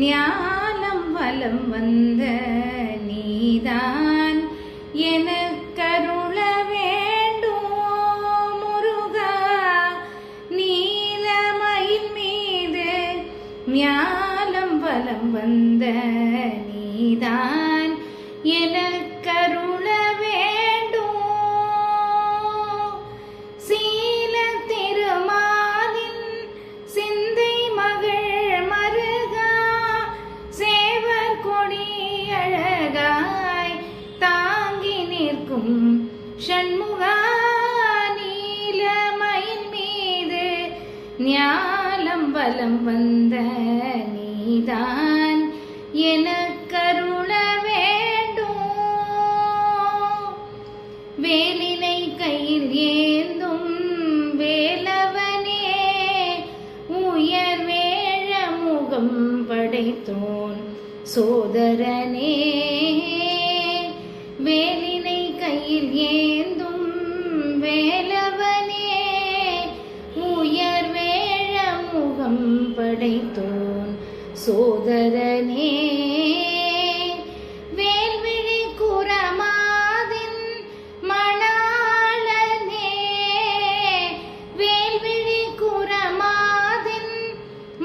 ஞானம் வலம் வந்த நீதான் எனக்கருள வேண்டும் முருகா. நீலமயில் மீது ஞானம் வலம் வந்த நீதான் எனக்கருள வேண்டும். சீல திருமாலின் சிந்தை மகள் மருகா, சேவர் கொடி அழகாய் தாங்கி நிற்கும் ஷண்முகா. நீலமயில் மீது ஞானம் வலம் வந்த நீதான் எனக்கருள வேண்டும். வேலினை கையில் ஏந்தும் வேலவனே, உயர் வேழ முகம் படைத்தோன் சோதரனே. வேலினை கையில் ஏந்தும் வேலவனே, உயர் வேழ முகம் படைத்தோன் சோதரனே. வேல்விழி குரமாதின் மணாளனே, வேல்விழி குரமாதின்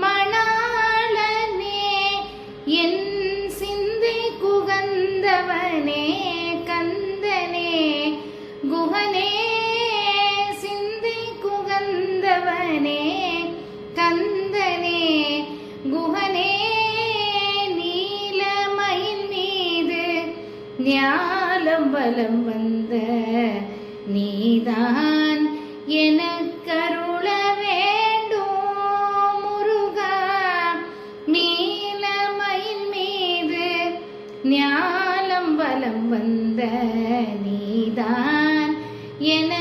மணாளனே. என் சிந்தை குகந்தவனே கந்தனே குகனே, சிந்தை குகந்தவனே கந்தனே குகனே. நீலமயில் மீது ஞானம் வலம் வந்த நீதான் எனக்கருள வேண்டும் முருகா. நீலமயில் மீது ஞானம் வலம் வந்த நீதான் என